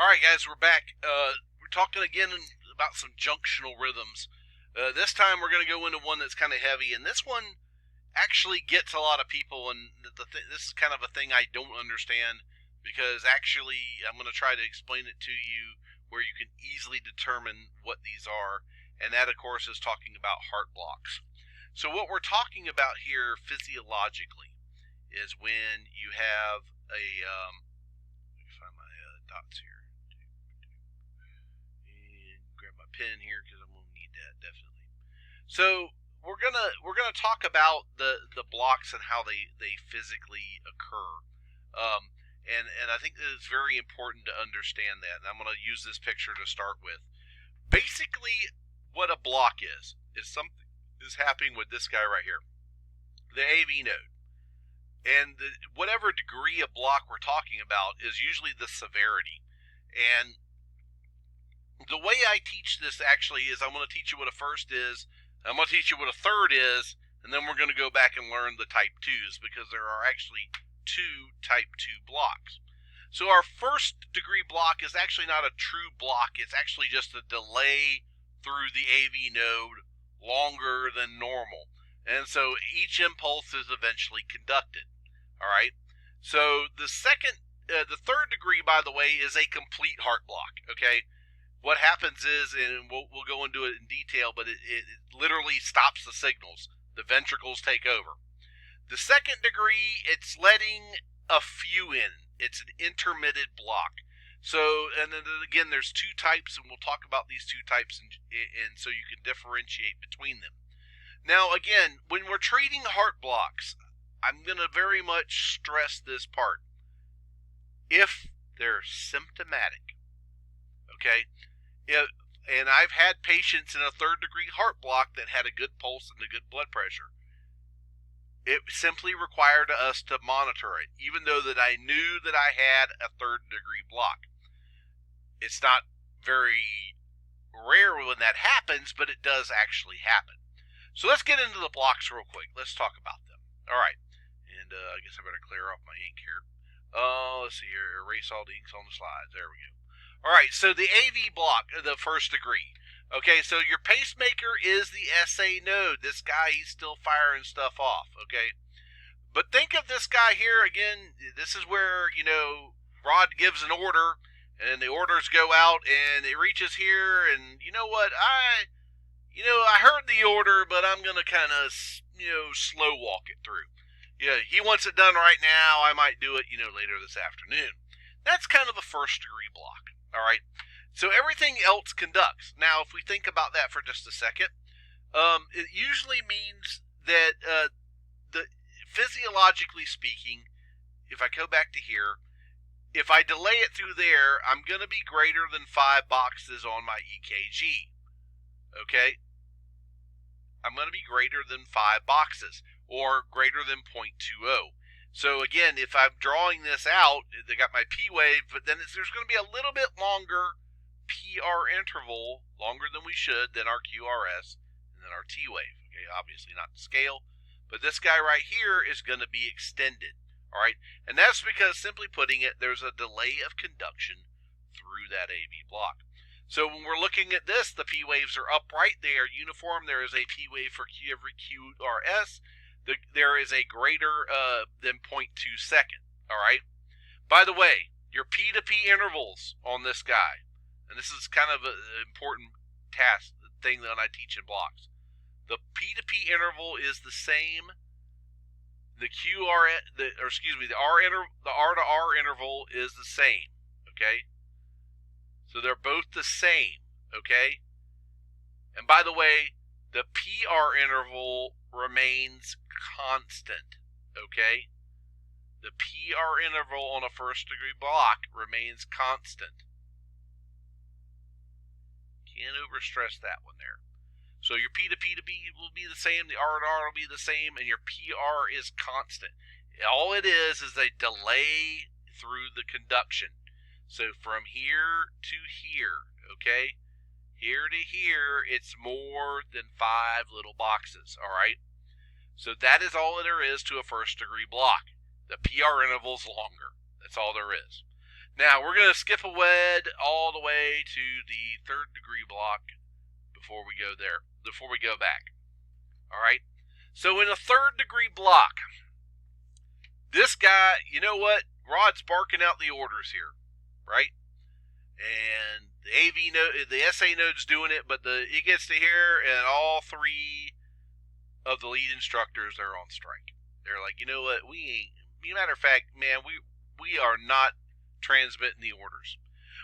All right, guys, we're back. We're talking again about some junctional rhythms. This time we're going to go into one that's kind of heavy, and this one actually gets a lot of people, and this is kind of a thing I don't understand, because actually I'm going to try to explain it to you where you can easily determine what these are, and that, of course, is talking about heart blocks. So what we're talking about here physiologically is when you have a, let me find my dots here. Grab my pen here because I'm gonna need that definitely. So we're gonna talk about the blocks and how they physically occur, and I think that it's very important to understand that. And I'm gonna use this picture to start with. Basically, what a block is something is happening with this guy right here, the AV node, and whatever degree of block we're talking about is usually the severity. And the way I teach this actually is I'm going to teach you what a first is, I'm going to teach you what a third is, and then we're going to go back and learn the type 2s, because there are actually 2 type 2 blocks. So our first degree block is actually not a true block, it's actually just a delay through the AV node longer than normal. And so each impulse is eventually conducted. All right. So the third degree, by the way, is a complete heart block. Okay. What happens is, and we'll go into it in detail, but it literally stops the signals. The ventricles take over. The second degree, it's letting a few in. It's an intermittent block. So, and then again, there's 2 types, and we'll talk about these 2 types, and so you can differentiate between them. Now, again, when we're treating heart blocks, I'm going to very much stress this part. If they're symptomatic, okay? And I've had patients in a 3rd degree heart block that had a good pulse and a good blood pressure. It simply required us to monitor it, even though that I knew that I had a 3rd degree block. It's not very rare when that happens, but it does actually happen. So let's get into the blocks real quick. Let's talk about them. All right. And I guess I better clear off my ink here. Let's see here. Erase all the inks on the slides. There we go. All right, so the AV block, the 1st degree. Okay, so your pacemaker is the SA node. This guy, he's still firing stuff off, okay? But think of this guy here, again, this is where, Rod gives an order, and the orders go out, and it reaches here, and you know what, I heard the order, but I'm going to kind of, slow walk it through. Yeah, he wants it done right now, I might do it, later this afternoon. That's kind of a 1st degree block. All right, so everything else conducts. Now, if we think about that for just a second, it usually means that physiologically speaking, if I go back to here, if I delay it through there, I'm going to be greater than 5 boxes on my EKG. Okay, I'm going to be greater than 5 boxes, or greater than 0.20. So again, if I'm drawing this out, they got my P wave, but then there's going to be a little bit longer PR interval, longer than we should, than our QRS, and then our T wave. Okay, obviously not to scale, but this guy right here is going to be extended. All right, and that's because, simply putting it, there's a delay of conduction through that AV block. So when we're looking at this, the P waves are upright, they are uniform. There is a P wave for every QRS. There is a greater than 0.2 second, all right? By the way, your P-to-P intervals on this guy, and this is kind of an important thing that I teach in blocks. The P-to-P interval is the same. The R to R interval is the same, okay? So they're both the same, okay? And by the way, the PR interval remains constant, okay? The PR interval on a 1st degree block remains constant. Can't overstress that one there. So your P to P to B will be the same, the R to R will be the same, and your PR is constant. All it is a delay through the conduction. So from here to here, okay? Here to here, it's more than 5 little boxes, all right? So that is all there is to a 1st degree block. The PR interval is longer. That's all there is. Now, we're going to skip ahead all the way to the third degree block before we go there, before we go back. All right? So in a third degree block, this guy, you know what? Rod's barking out the orders here, right? And the AV node, the SA node's doing it, but he gets to here, and all three of the lead instructors are on strike. They're like, you know what? We ain't. Matter of fact, man, we are not transmitting the orders.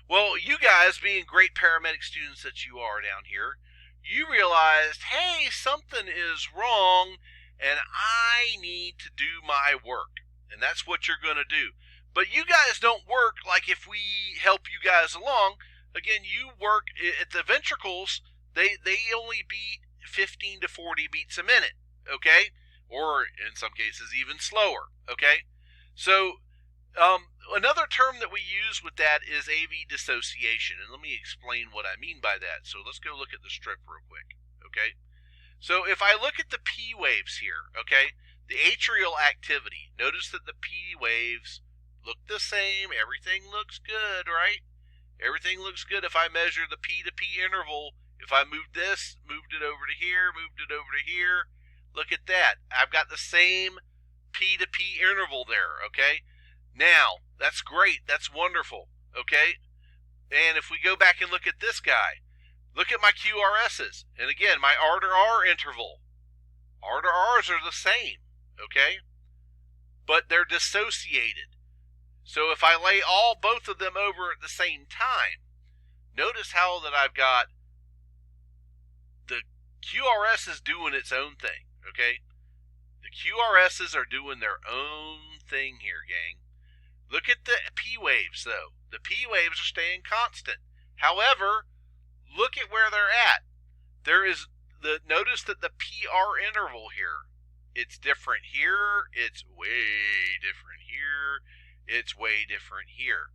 Well, you guys, being great paramedic students that you are down here, you realized, hey, something is wrong, and I need to do my work. And that's what you're going to do. But you guys don't work like if we help you guys along. Again, you work at the ventricles, they only beat 15 to 40 beats a minute, okay? Or in some cases even slower, okay? So another term that we use with that is AV dissociation, and let me explain what I mean by that. So let's go look at the strip real quick, okay? So if I look at the P waves here, okay, the atrial activity, notice that the P waves look the same. Everything looks good, right? Everything looks good. If I measure the P to P interval, if I moved this, moved it over to here, moved it over to here, look at that. I've got the same P to P interval there, okay? Now, that's great. That's wonderful, okay? And if we go back and look at this guy, look at my QRSs. And again, my R to R interval. R to Rs are the same, okay? But they're dissociated. So if I lay both of them over at the same time, notice how that I've got the QRS is doing its own thing, okay? The QRSs are doing their own thing here, gang. Look at the P waves, though. The P waves are staying constant. However, look at where they're at. Notice that the PR interval here, it's different here, it's way different here, it's way different here.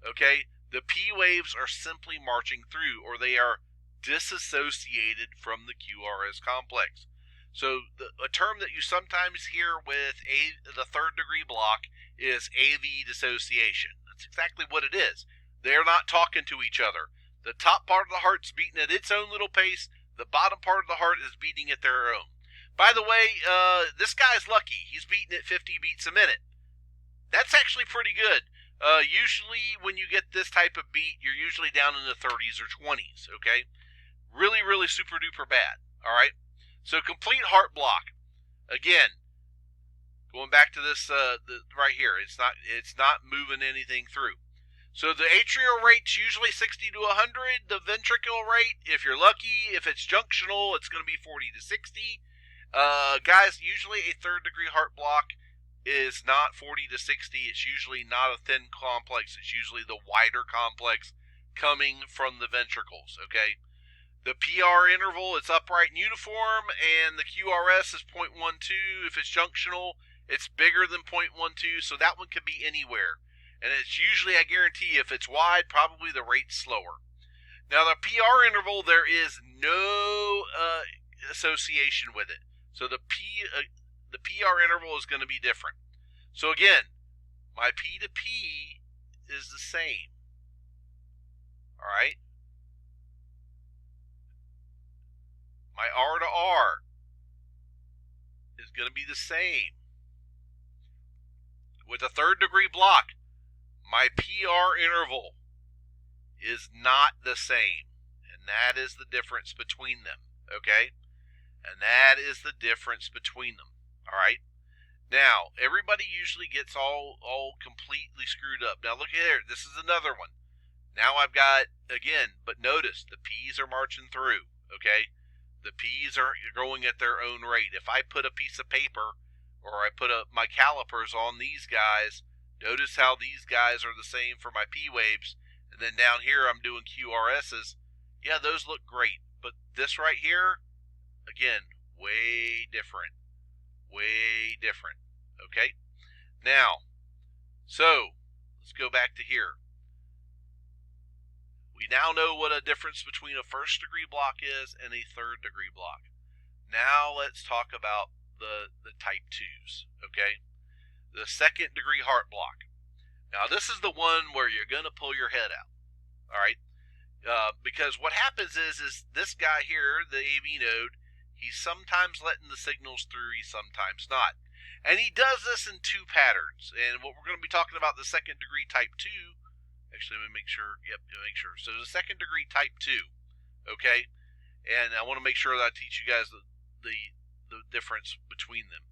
Okay? The P waves are simply marching through, or they are disassociated from the QRS complex. So a term that you sometimes hear with the third degree block is AV dissociation. That's exactly what it is. They're not talking to each other. The top part of the heart's beating at its own little pace. The bottom part of the heart is beating at their own. By the way, this guy's lucky. He's beating at 50 beats a minute. That's actually pretty good. Usually when you get this type of beat, you're usually down in the 30s or 20s, okay? Really, really super duper bad, all right? So complete heart block. Again, going back to this right here, it's not moving anything through. So the atrial rate's usually 60 to 100. The ventricular rate, if you're lucky, if it's junctional, it's going to be 40 to 60. Guys, usually a third degree heart block is not 40 to 60. It's usually not a thin complex. It's usually the wider complex coming from the ventricles, okay? The PR interval is upright and uniform, and the QRS is 0.12. If it's junctional, it's bigger than 0.12, so that one could be anywhere. And it's usually, I guarantee, if it's wide, probably the rate's slower. Now, the PR interval, there is no association with it. So the PR interval is going to be different. So again, my P to P is the same. All right? My R to R is going to be the same. With a third degree block, my PR interval is not the same. And that is the difference between them. Okay? And that is the difference between them. All right? Now, everybody usually gets all completely screwed up. Now, look at here. This is another one. Now I've got, again, but notice the P's are marching through. Okay? The P's are going at their own rate. If I put a piece of paper or I put my calipers on these guys, notice how these guys are the same for my P waves. And then down here I'm doing QRSs. Yeah, those look great. But this right here, again, way different. Way different. Okay? Now, so, let's go back to here. We now know what a difference between a first degree block is and a third degree block. Now let's talk about the type 2s, okay? The second degree heart block. Now, this is the one where you're going to pull your head out, all right? Because what happens is this guy here, the AV node, he's sometimes letting the signals through, he's sometimes not. And he does this in two patterns. And what we're going to be talking about, the second degree type 2, actually, let me make sure, make sure. So the second degree type 2, okay? And I want to make sure that I teach you guys the difference between them.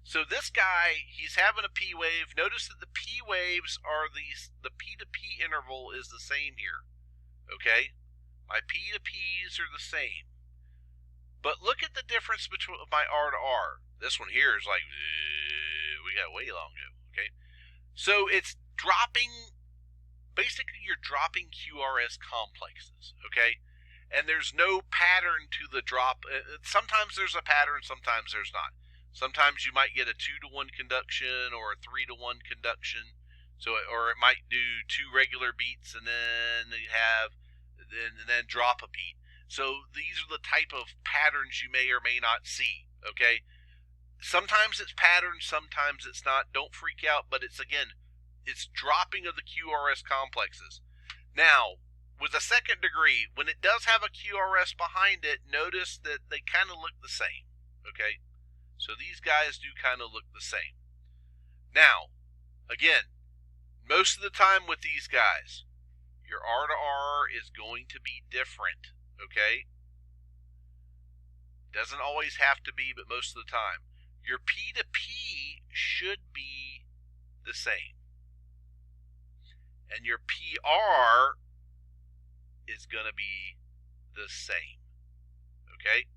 So this guy, he's having a P wave. Notice that the P waves are the P to P interval is the same here. Okay? My P to P's are the same. But look at the difference between my R to R. This one here is like, we got way long to go. Okay? So it's dropping, basically you're dropping QRS complexes. Okay? And there's no pattern to the drop. Sometimes there's a pattern, sometimes there's not. Sometimes you might get a 2-to-1 conduction or a 3-to-1 conduction. So, or it might do 2 regular beats and then then drop a beat. So these are the type of patterns you may or may not see. Okay, sometimes it's patterned, sometimes it's not. Don't freak out, but it's dropping of the QRS complexes. Now, with a second degree, when it does have a QRS behind it, notice that they kind of look the same. Okay, so these guys do kind of look the same. Now, again, most of the time with these guys, your R to R is going to be different, okay? Doesn't always have to be, but most of the time. Your P to P should be the same. And your PR is going to be the same, okay?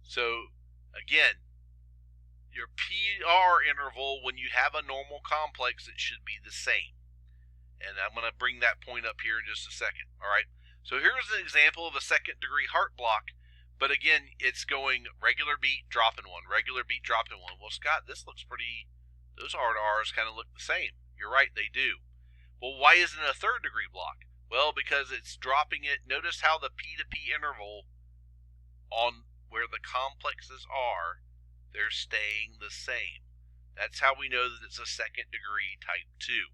So, again, your PR interval, when you have a normal complex, it should be the same. And I'm going to bring that point up here in just a second. All right. So here's an example of a second degree heart block. But again, it's going regular beat, dropping one, regular beat, dropping one. Well, Scott, this looks pretty, those R to R's kind of look the same. You're right, they do. Well, why isn't it a third degree block? Well, because it's dropping it. Notice how the P to P interval on where the complexes are, they're staying the same. That's how we know that it's a second degree type 2.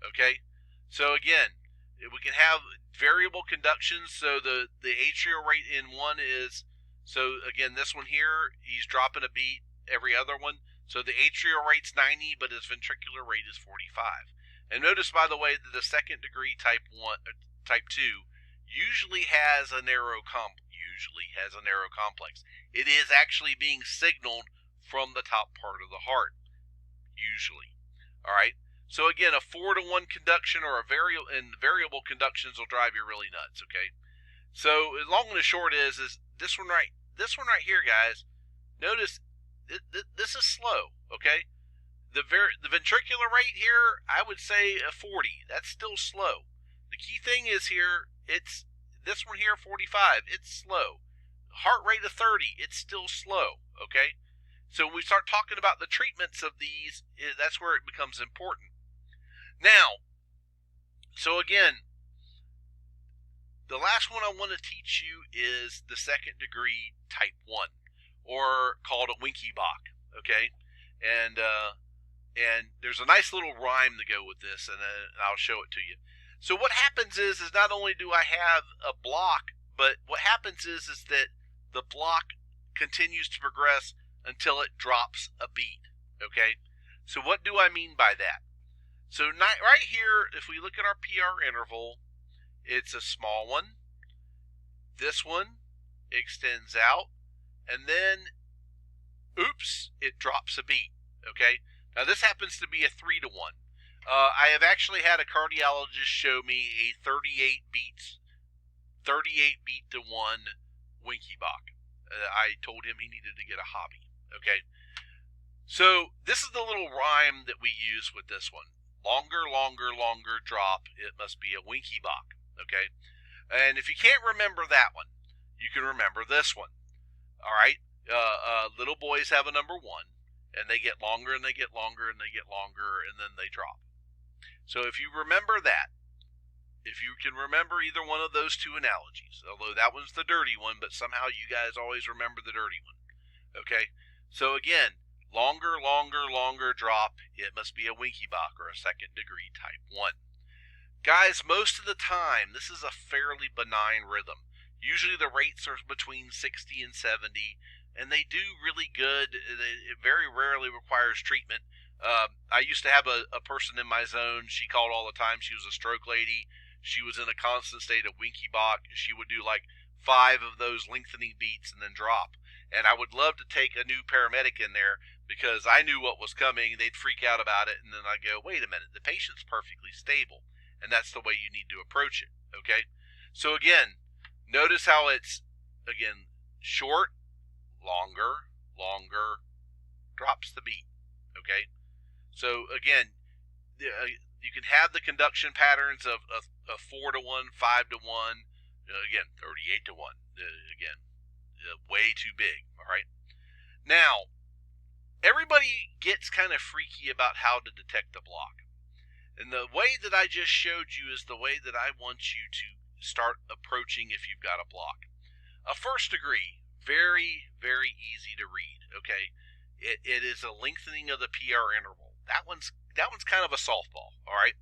Okay, so again, we can have variable conductions. So the atrial rate in one is, so again, this one here, he's dropping a beat every other one. So the atrial rate's 90, but his ventricular rate is 45. And notice, by the way, that the second degree type 2 usually has a narrow complex. It is actually being signaled from the top part of the heart, usually. All right. So again, a 4-to-1 conduction or variable conductions will drive you really nuts. Okay. So long and the short is this one right here, guys. Notice this is slow. Okay. The ventricular rate here, I would say a 40. That's still slow. The key thing is here, it's this one here, 45. It's slow. Heart rate of 30. It's still slow. Okay. So when we start talking about the treatments of these, that's where it becomes important. Now, so again, the last one I want to teach you is the second degree type 1, or called a Winky Block, okay? And there's a nice little rhyme to go with this, and I'll show it to you. So what happens is not only do I have a block, but what happens is that the block continues to progress until it drops a beat, okay? So what do I mean by that? So right here, if we look at our PR interval, it's a small one. This one extends out, and then, oops, it drops a beat, okay? Now this happens to be a 3-to-1. I have actually had a cardiologist show me a 38 beat to 1 Winky Block. I told him he needed to get a hobby, okay? So this is the little rhyme that we use with this one. Longer, longer, longer drop. It must be a Winky Block, okay? And if you can't remember that one, you can remember this one. All right? Little boys have a number 1, and they get longer, and they get longer, and they get longer, and then they drop. So if you remember that, if you can remember either one of those two analogies, although that one's the dirty one, but somehow you guys always remember the dirty one, okay? So again, longer drop, it must be a Winky Block or a second degree type 1. Guys, most of the time, this is a fairly benign rhythm. Usually the rates are between 60 and 70, and they do really good. It very rarely requires treatment. I used to have a person in my zone. She called all the time. She was a stroke lady. She was in a constant state of Winky Block. She would do like 5 of those lengthening beats and then drop. And I would love to take a new paramedic in there because I knew what was coming. They'd freak out about it, and then I'd go, wait a minute, the patient's perfectly stable. And that's the way you need to approach it, okay? So again, notice how it's, again, short, longer, drops the beat, okay? So again, you can have the conduction patterns of 4 to 1, 5 to 1, again, 38 to 1, again, way too big, all right? Now, everybody gets kind of freaky about how to detect the block. And the way that I just showed you is the way that I want you to start approaching if you've got a block. A first degree, very, very easy to read, okay? It is a lengthening of the PR interval. That one's kind of a softball, all right?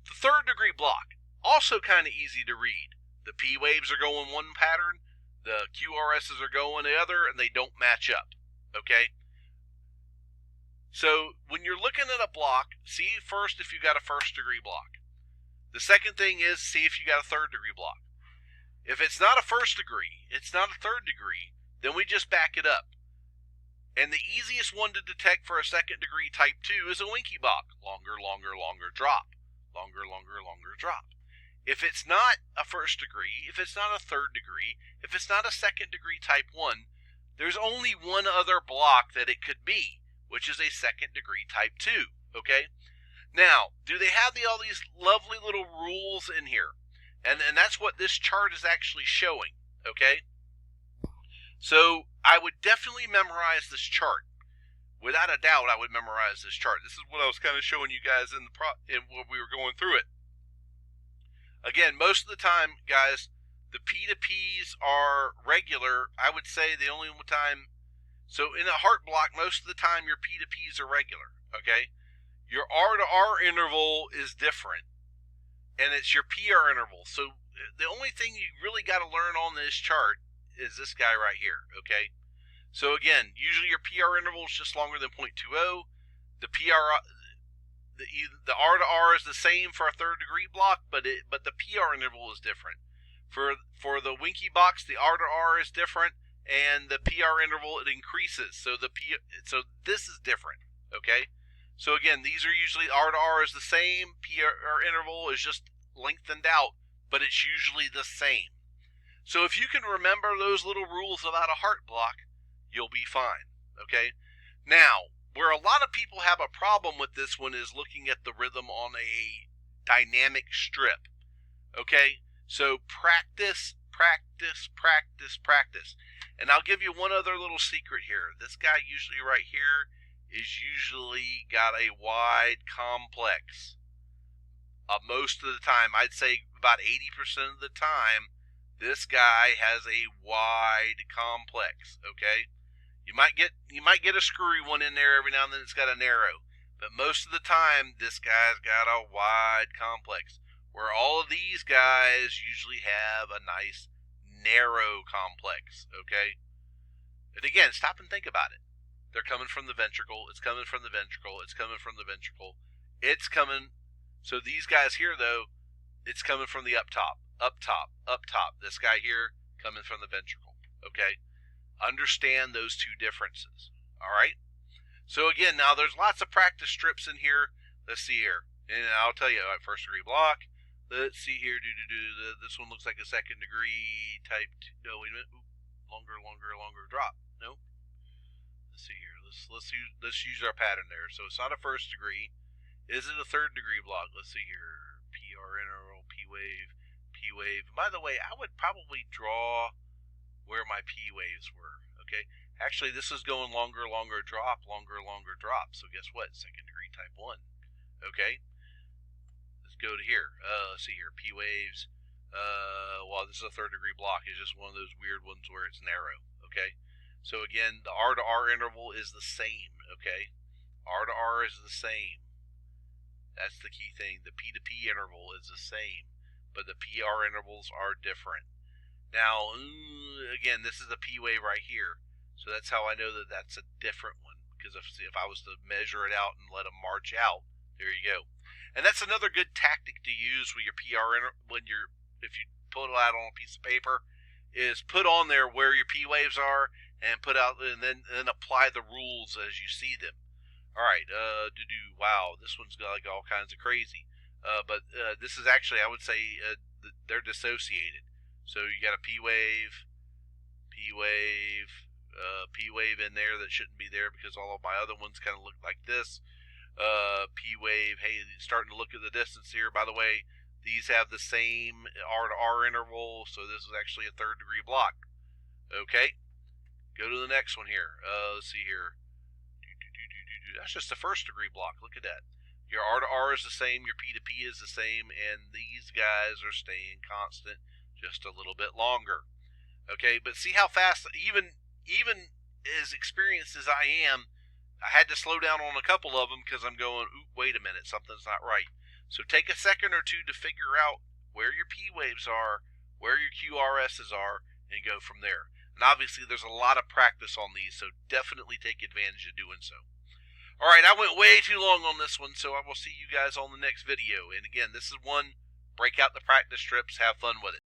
The third degree block, also kind of easy to read. The P waves are going one pattern, the QRSs are going the other, and they don't match up, okay? So when you're looking at a block, see first if you got a first degree block. The second thing is see if you got a third degree block. If it's not a first degree, it's not a third degree, then we just back it up. And the easiest one to detect for a second degree type 2 is a Winky Block. Longer drop. Longer drop. If it's not a first degree, if it's not a third degree, if it's not a second degree type 1, there's only one other block that it could be, which is a second degree type 2, okay? Now, do they have all these lovely little rules in here? And that's what this chart is actually showing, okay? So I would definitely memorize this chart. Without a doubt, I would memorize this chart. This is what I was kind of showing you guys in when we were going through it. Again, most of the time, guys, the P to Ps are regular. I would say the only time. So in a heart block, most of the time your P to Ps are regular, okay? Your R to R interval is different, and it's your PR interval. So the only thing you really got to learn on this chart is this guy right here, okay? So again, usually your PR interval is just longer than 0.20. The R to R is the same for a third degree block, but the PR interval is different. For the Winky Blocks, the R to R is different, and the PR interval, it increases. So this is different, okay? So again, these are usually R to R is the same, PR interval is just lengthened out, but it's usually the same. So if you can remember those little rules about a heart block, you'll be fine, okay? Now, where a lot of people have a problem with this one is looking at the rhythm on a dynamic strip, okay? So practice. And I'll give you one other little secret here. This guy usually right here is usually got a wide complex. Most of the time, I'd say about 80% of the time, this guy has a wide complex, okay? You might get a screwy one in there every now and then. It's got a narrow, but most of the time, this guy's got a wide complex. Where all of these guys usually have a nice narrow complex, okay? And again, stop and think about it. They're coming from the ventricle. It's coming from the ventricle. It's coming from the ventricle. It's coming. So these guys here, though, it's coming from the up top. This guy here coming from the ventricle, okay? Understand those two differences, all right? So again, now there's lots of practice strips in here. Let's see here. And I'll tell you, first degree block. Let's see here. This one looks like a second degree type 2. Oh, wait a minute. Ooh, longer drop. Nope. Let's see here. Let's use our pattern there. So it's not a first degree. Is it a third degree block? Let's see here. PR interval, P wave. By the way, I would probably draw where my P waves were. Okay. Actually, this is going longer drop. So guess what? Second degree type 1. Okay. Go to here. Let's see here. P waves. Well, this is a third degree block. It's just one of those weird ones where it's narrow. Okay. So again, the R to R interval is the same. okay? R to R is the same. That's the key thing. The P to P interval is the same, but the PR intervals are different. Now, again, this is a P wave right here, so that's how I know that that's a different one, because if I was to measure it out and let them march out, there you go. And that's another good tactic to use with your PR if you pull it out on a piece of paper, is put on there where your P waves are and then apply the rules as you see them. All right, wow, this one's got like all kinds of crazy. But this is actually, I would say, they're dissociated. So you got a P wave, P wave, P wave in there that shouldn't be there because all of my other ones kind of look like this. P wave, hey, starting to look at the distance here. By the way, these have the same R to R interval, so this is actually a 3rd degree block. Okay, go to the next one here. Let's see here. That's just a 1st degree block. Look at that. Your R to R is the same, your P to P is the same, and these guys are staying constant just a little bit longer. Okay, but see how fast, even as experienced as I am, I had to slow down on a couple of them because I'm going, ooh, wait a minute, something's not right. So take a second or two to figure out where your P waves are, where your QRSs are, and go from there. And obviously there's a lot of practice on these, so definitely take advantage of doing so. All right, I went way too long on this one, so I will see you guys on the next video. And again, this is one, break out the practice strips, have fun with it.